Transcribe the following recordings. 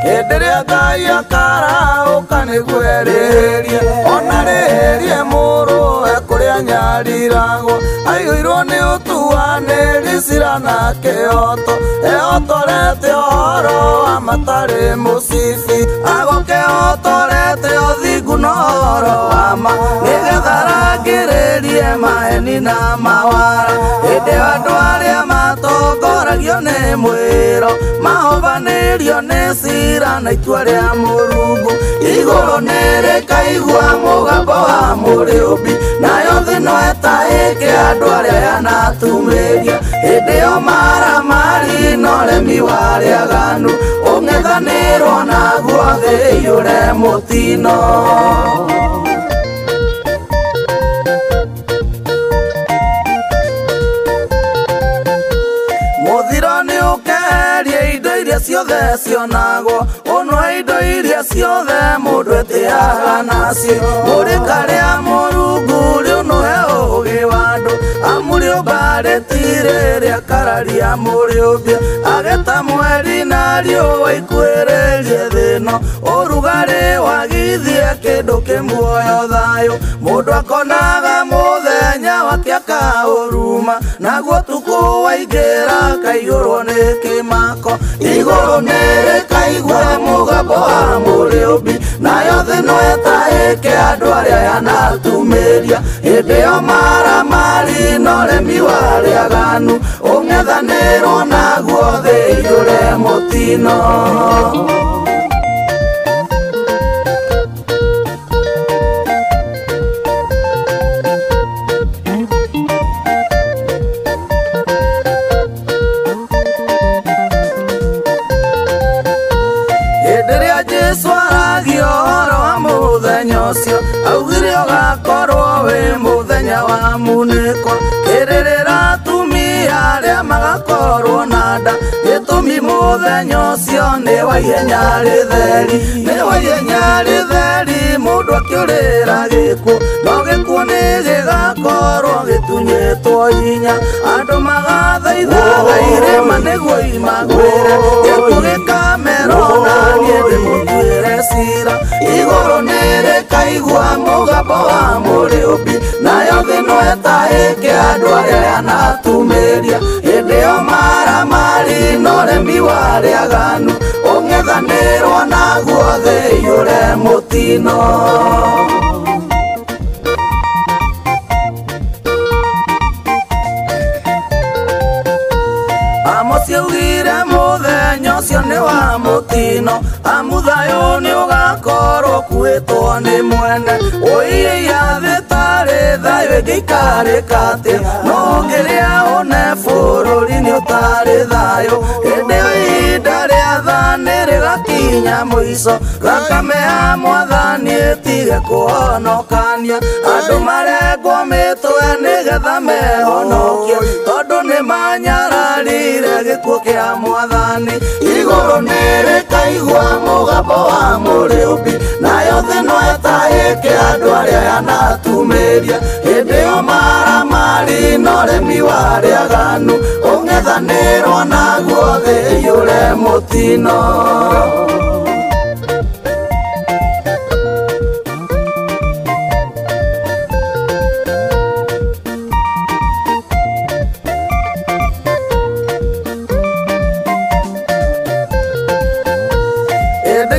endelea Ngai akarauka nĩgwererie ona rĩrĩrie mũrũ kũrĩa nyariragwo aiyũirwo nĩ ũtuanĩri cira na kĩhoto ehotorete ũhoro wa matarĩ mũcibi agũkĩhotorete ũthingu na ũhoro wa ma nĩgetha rangĩrĩrie maheni na mawara hĩndĩ andũ arĩa matongoragio nĩ mwĩro mahobanĩrio nĩ cira na itua rĩa Mũrungu igũrũ nĩrĩkaigua mũgambo wa Mũrĩũmbi nayo thĩ no ĩtahĩke andũ arĩa yanatumĩria hĩndĩ ĩyo maramari na ũremi wa arĩaganu ũng'ethanĩrwo naguo thĩ ĩiyũre mũtino. Mũthiro nĩ ũkeheria indo iria ciothe cionagwo ũnwe indo iria ciothe mũndũ etĩaga nacio mũrĩka rĩa Mũrungu rĩũnũhe ũũgĩ wa andũ amũrĩũmba rĩtirĩrĩa kararia Mũrĩũmbi ageta mweri na riũa ikuĩrĩrie thĩ ĩno ũrugarĩ wagithie kĩndũ kĩmuoyo thayũ mũndũ akonaga mũthenya wake akaũruma naguo ũtukũ waingĩra akaiyũrwo nĩ kĩmako igũrũ nĩrĩkaigua mũgambo wa Mũrĩũmbi nayo thĩ no ĩtahĩke andũ arĩa yanatumĩria hĩndĩ ĩyo maramari na ũremi wa arĩaganu ũng'ethanĩrwo naguo thĩ ĩiyũre mũtino. Augire ũgakorwo wĩ mũthenya wa munĩko kĩrĩrĩra atumia arĩa magakorwo na nda gĩtũmi mũthenya ũcio nĩ wa ihenya rĩtheri mũndũ akĩũrĩra gĩkuũ no gĩkuũ nĩ gĩgakorwo gĩtunyĩtwo hinya andũ magathaithaga irĩma nĩguo imagwĩre gĩkuũ gĩkamerwo na niĩ ndĩmũtuĩre cira igũrũ nĩrĩkaigua mũgambo wa Mũrĩũmbi nayo thĩ no ĩtahĩke andũ arĩa yanatumĩria hĩndĩ ĩyo maramari na ũremi wa arĩaganu ũng'ethanĩrwo naguo thĩ ĩiyũre mũtino. Amosi augire mũthenya ũcio nĩ wa mũtino amu thayũ nĩ ũgakorwo kuĩtwo nĩ mwene ũiya thĩ tarĩ thayũ ĩngĩikarĩka atĩa no ũngĩrĩa one bũrũri nĩ ũtarĩ thayũ hĩndĩ ĩyo ihinda rĩa thani rĩgakinya mũico thakame ya Mwathani ĩtige kũhonokania andũ marengwo mĩtwe nĩgetha mehonokie tondũ nĩ manyararire gĩkuũ kĩa Mwathani igũrũ nĩrĩkaigua mũgambo wa Mũrĩũmbi nayo thĩ no ĩtahĩke andũ arĩa yanatumĩria hĩndĩ ĩyo maramari na ũremi wa arĩaganu ũng'ethanĩrwo naguo thĩ ĩiyũre mũtino.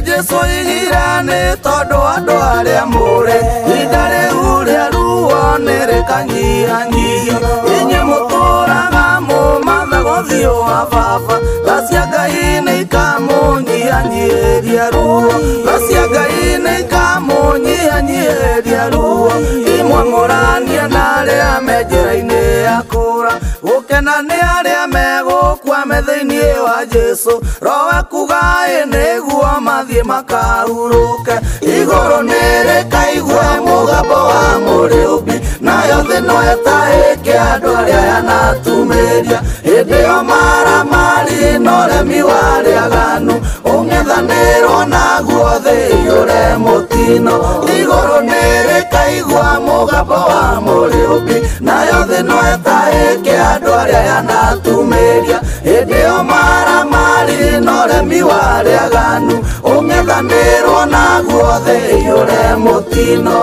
Jesũ oigire nĩ tondũ andũ arĩa mũre ihinda rĩu rĩa ruo nĩrĩkanyihanyihio inyuĩ mũtũũraga mũmathagwo thiũ wa baba tha cia Ngai nĩikamũnyihanyihĩria ruo tha cia Ngai nĩikamũnyihanyihĩria ruo imwe mũrania na arĩa me njĩra-inĩ ya kũũra gũkena nĩ arĩa megũkua thĩinĩ wa Jesũ roho akuga nĩguo mathiĩ makahurũke igũrũ nĩrĩkaigua mũgambo wa Mũrĩũmbi nayo thĩ no ĩtahĩke andũ arĩa yanatumĩria hĩndĩ ĩyo maramari na ũremi wa arĩaganu ũng'ethanĩrwo naguo thĩ ĩiyũre mũtino igũrũ nĩrĩkaigua mũgambo wa Mũrĩũmbi nayo thĩ no ĩtahĩke andũ arĩa yanatumĩria hĩndĩ ĩyo maramari na ũremi wa arĩaganu ngwethanĩrwo na guothe iyũre mũtino.